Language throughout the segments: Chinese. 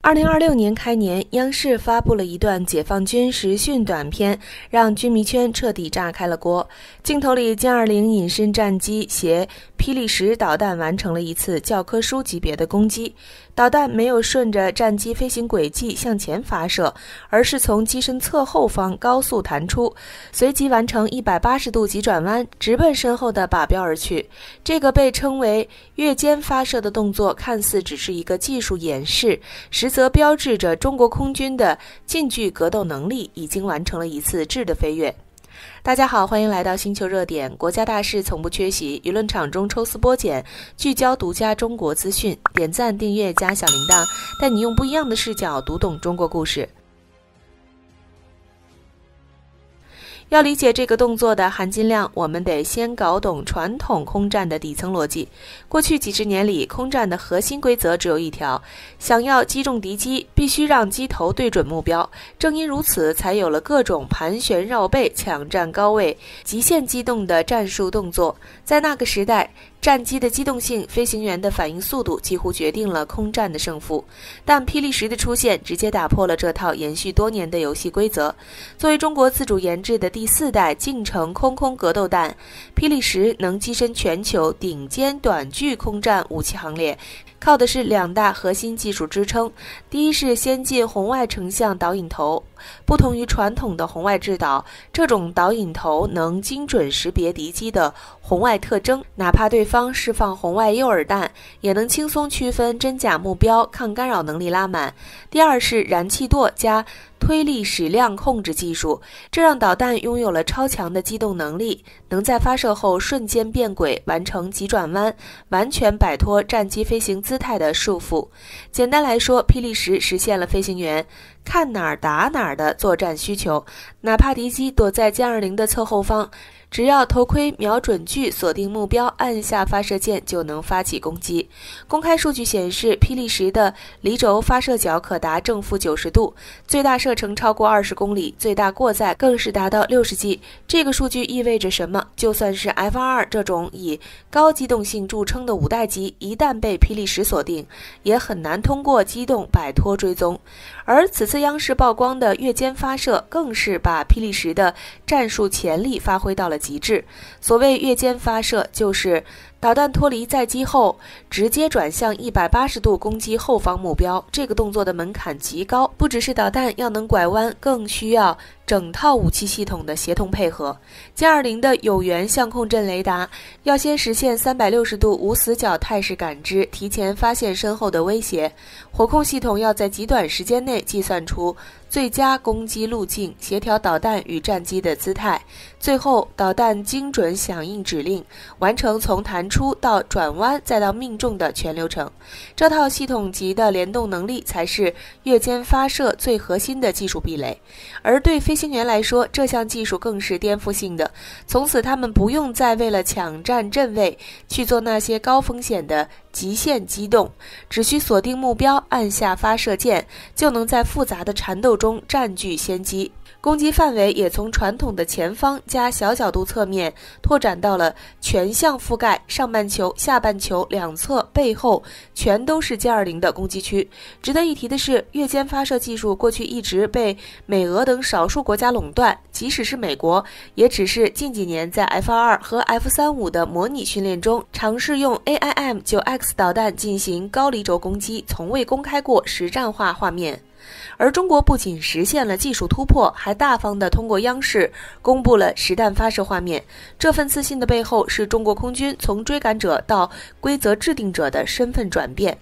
2026年開年，央視發布了一段解放軍實訓短片，讓軍迷圈徹底炸開了鍋。鏡頭裡，殲20隱身戰機攜霹靂10導彈完成了一次教科書級別的攻擊。導彈沒有順着戰機飛行軌跡向前發射，而是從機身側後方高速彈出，隨即完成180度急轉彎，直奔身後的靶標而去。這個被稱為越肩發射的動作，看似只是一個技術演示，實則標誌着中國空軍的近距格鬥能力已經完成了一次質的飛躍。大家好，歡迎來到星球熱點，國家大事從不缺席，輿論場中抽絲剝繭，聚焦獨家中國資訊，點讚訂閱加小鈴鐺，帶你用不一樣的視角讀懂中國故事。要理解這個動作的含金量，我們得先搞懂傳統空戰的底層邏輯。過去幾十年裡，空戰的核心規則只有一條：想要擊中敵機，必須讓機頭對準目標。正因如此，才有了各種盤旋繞背、搶占高位、極限機動的戰術動作。在那個時代，戰機的機動性、飛行員的反應速度幾乎決定了空戰的勝負，但霹靂10的出現直接打破了這套延續多年的遊戲規則。作為中國自主研制的第4代近程空格鬥彈，霹靂10能躋身全球頂尖短距空戰武器行列，靠的是2大核心技術支撐。第一是先進紅外成像導引頭，不同於傳統的紅外制導，這種導引頭能精準識別敵機的紅外特徵，哪怕對方釋放紅外誘餌彈，也能輕鬆區分真假目標，抗干擾能力拉滿。第二是燃氣舵加推力矢量控制技術，這讓導彈擁有了超強的機動能力，能在發射後瞬間變軌，完成急轉彎，完全擺脫戰機飛行姿態的束縛。簡單來說，霹靂10實現了飛行員看哪兒打哪兒的作戰需求，哪怕敵機躲在殲20的側後方，只要頭盔瞄準距鎖定目標，按下發射鍵就能發起攻擊。公開數據顯示，霹靂10的離軸發射角可達正負90度，最大射程超過20公里，最大過載更是達到60 G。這個數據意味着什麼？就算是 F-22這種以高機動性著稱的5代機，一旦被霹靂10鎖定，也很難通過機動擺脫追蹤。而此次央視曝光的越肩發射，更是把霹靂10的戰術潛力發揮到了極致。所謂越肩發射，就是導彈脫離載機後，直接轉向180度攻擊後方目標。這個動作的門檻極高，不只是導彈要能拐彎，更需要整套武器系統的協同配合。殲20的有源相控陣雷達要先實現360度無死角態勢感知，提前發現身後的威脅。火控系統要在極短時間內計算出最佳攻擊路徑，協調導彈與戰機的姿態，最後導彈精準響應指令，完成從彈出到轉彎再到命中的全流程。這套系統級的聯動能力才是越肩發射最核心的技術壁壘。而對飛行員來說，這項技術更是顛覆性的，從此他們不用再為了搶占陣位去做那些高風險的極限機動，只需鎖定目標，按下發射鍵，就能在複雜的纏鬥中佔據先機。攻擊範圍也從傳統的前方加小角度側面拓展到了全向覆蓋，上半球、下半球、兩側、背後全都是殲20的攻擊區。值得一提的是，越肩發射技術过去一直被美俄等少數國家壟斷，即使是美國，也只是近幾年在 F-22和 F-35的模擬訓練中嘗試用 AIM-9X 導彈進行高離軸攻擊，從未公開過實戰化畫面。而中國不僅實現了技術突破，還大方地通過央視公布了實彈發射畫面。這份自信的背後，是中國空軍從追趕者到規則制定者的身份轉變。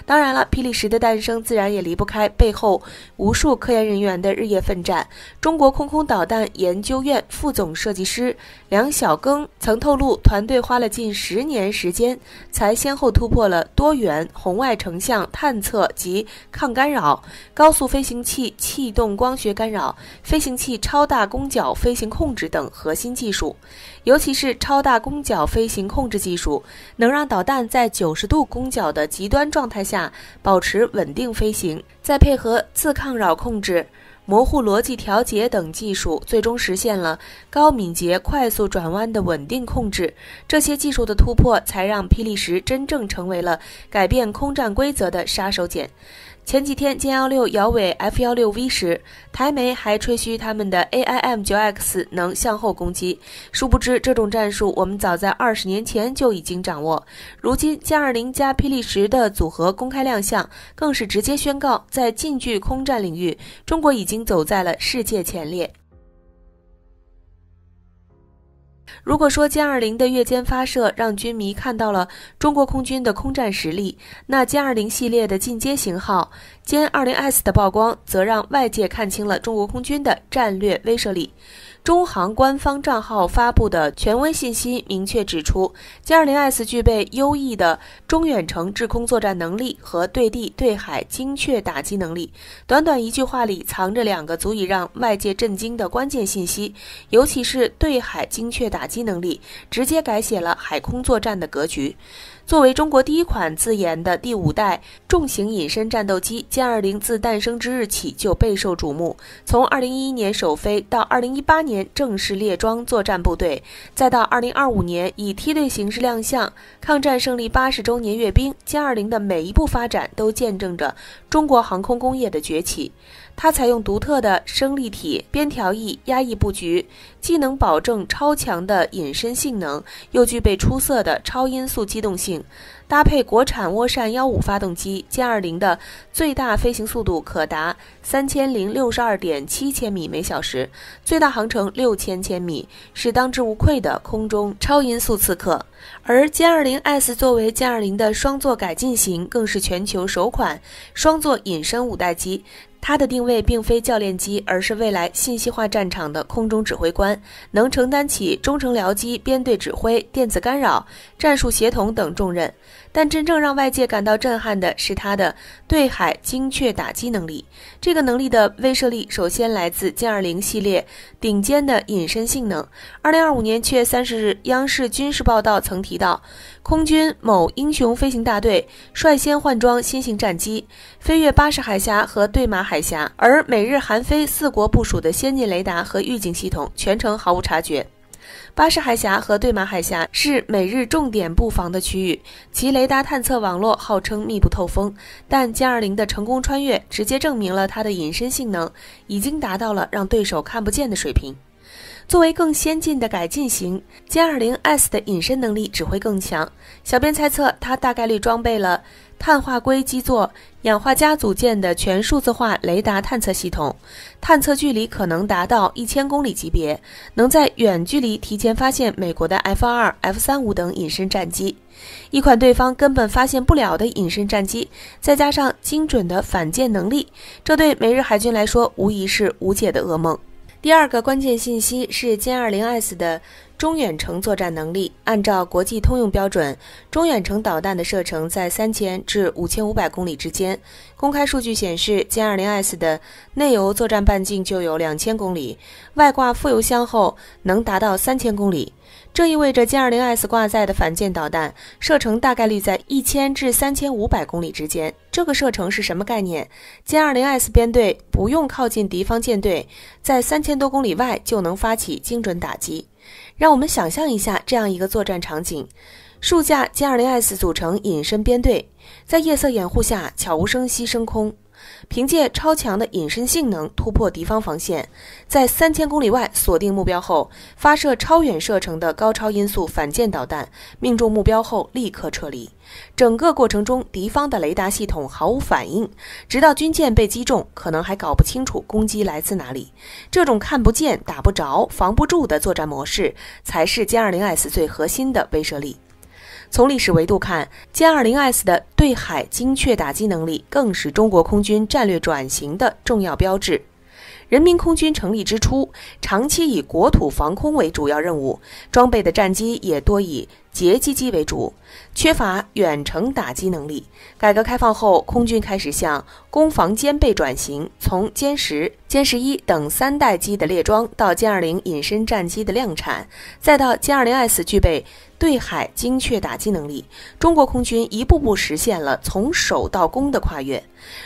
當然了，霹靂10的誕生自然也離不開背後無數科研人員的日夜奮戰。中國空導彈研究院副總設計師梁曉庚曾透露，團隊花了近10年時間，才先後突破了多元紅外成像探測及抗干擾、高速飛行器气動光學干擾、飛行器超大攻角飛行控制等核心技術。尤其是超大攻角飛行控制技術，能讓導彈在90度攻角的極端狀態下保持穩定飛行，再配合自抗擾控制、模糊邏輯調節等技術，最終實現了高敏捷、快速轉彎的穩定控制。這些技術的突破，才讓霹靂10真正成為了改變空戰規則的殺手鐧。前幾天歼16搖尾 F-16V 時，台媒還吹噓他們的 AIM-9X 能向後攻擊，殊不知這種戰術我們早在20年前就已經掌握。如今殲20加霹靂10的組合公開亮相，更是直接宣告在近距空戰領域，中國已經走在了世界前列。如果說殲20的月間發射讓軍迷看到了中國空軍的空戰實力，那殲20系列的進階型號殲 20S 的曝光則讓外界看清了中國空軍的戰略威懾力。中航官方賬號發布的權威信息明確指出，殲 20S 具備優異的中遠程制空作戰能力和對地對海精確打擊能力。短短一句話裡藏着2個足以讓外界震驚的關鍵信息，尤其是對海精確打擊能力，直接改寫了海空作戰的格局。作為中國第一款自研的第5代重型隱身戰鬥機，殲20自誕生之日起就備受矚目。從2011年首飛到2018年正式列裝作戰部隊，再到2025年以梯隊形式亮相，抗戰勝利80周年閱兵，殲20的每一步發展都見證着中國航空工業的崛起。它採用獨特的升力體邊條翼壓抑布局，既能保證超強的隱身性能，又具備出色的超音速機動性。搭配國產涡扇15發動機，殲20的最大飛行速度可達3062.7千米每小時，最大航程6000千米，是当之无愧的空中超音速刺客。而殲 20S 作為殲20的雙座改進型，更是全球首款雙座隱身5代機。它的定位並非教練機，而是未來信息化戰場的空中指揮官，能承擔起中程僚機、編隊指揮、電子干擾、戰術協同等重任。但真正讓外界感到震撼的是它的對海精確打擊能力。這個能力的威懾力首先來自殲20系列頂尖的隱身性能。2025年7月30日，央視軍事報道曾提到，空軍某英雄飛行大隊率先換裝新型戰機，飛越巴士海峽和對馬海峽，而美日韓菲4國部署的先進雷達和預警系統全程毫無察覺。巴士海峽和對馬海峽是美日重點布防的區域，其雷達探測網絡號稱密不透風，但殲20的成功穿越直接證明了它的隱身性能已經達到了讓對手看不見的水平。作為更先進的改進型，殲 20S 的隱身能力只會更強。小編猜測，它大概率裝備了碳化硅基座、氧化鎵組件的全數字化雷達探測系統，探測距離可能達到1000公里級別，能在遠距離提前發現美國的 F-22、F-35等隱身戰機，一款對方根本發現不了的隱身戰機，再加上精準的反艦能力，這對美日海軍來說無疑是無解的噩夢。第2個關鍵信息是殲 20S 的中遠程作戰能力。按照國際通用標準，中遠程導彈的射程在3000至5500公里之間。公開數據顯示，殲 20S 的內油作戰半徑就有2000公里，外掛副油箱後能達到3000公里。這意味着殲 20S 掛載的反艦導彈射程大概率在1000至3500公里之間。這個射程是什麼概念？殲 20S 編隊不用靠近敵方艦隊，在3000多公里外就能發起精準打擊。讓我們想象一下這樣一個作戰場景：數架殲 20S 組成隱身編隊，在夜色掩護下悄無聲息升空，憑借超強的隱身性能突破敵方防線，在3000公里外鎖定目標後，發射超遠射程的高超音速反艦導彈，命中目標後立刻撤離。整個過程中，敵方的雷達系統毫無反應，直到軍艦被擊中，可能還搞不清楚攻擊來自哪裡。這種看不見、打不着、防不住的作戰模式，才是殲 20S 最核心的威懾力。從歷史維度看，殲 20S 的對海精確打擊能力更是中國空軍戰略轉型的重要標誌。人民空軍成立之初，長期以國土防空為主要任務，裝備的戰機也多以截擊機為主，缺乏遠程打擊能力。改革開放後，空軍開始向攻防兼備轉型，從殲10、殲11等3代機的列裝，到殲20隱身戰機的量產，再到殲 20S 具備對海精確打擊能力，中國空軍一步步實現了從守到攻的跨越。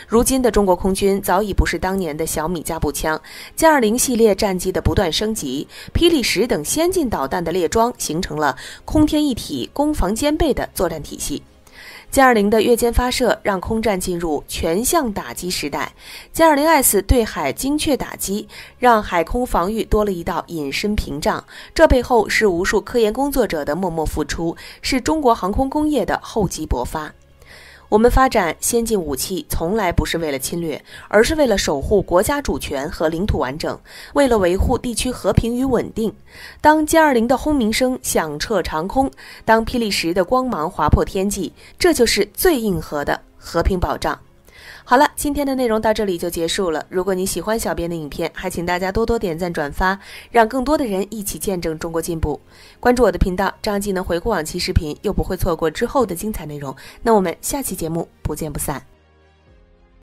如今的中國空軍早已不是當年的小米加步槍，殲20系列戰機的不斷升級，霹靂10等先進導彈的列裝，形成了空天一體、攻防兼備的作戰體系。J-20的月間發射讓空戰進入全向打擊時代 ，J-20S 對海精確打擊讓海空防禦多了一道隱身屏障。這背後是無數科研工作者的默默付出，是中國航空工業的厚積薄發。我們發展先進武器從來不是為了侵略，而是為了守護國家主權和領土完整，為了維護地區和平與穩定。當J-20的轟鳴聲響徹長空，當霹靂10的光芒劃破天際，這就是最硬核的和平保障。好了，今天的內容到這裡就結束了。如果你喜歡小編的影片，還請大家多多點讚轉發，讓更多的人一起見證中國進步。關注我的頻道，這樣既能回顧往期視頻，又不會錯過之後的精彩內容。那我們下期節目不見不散。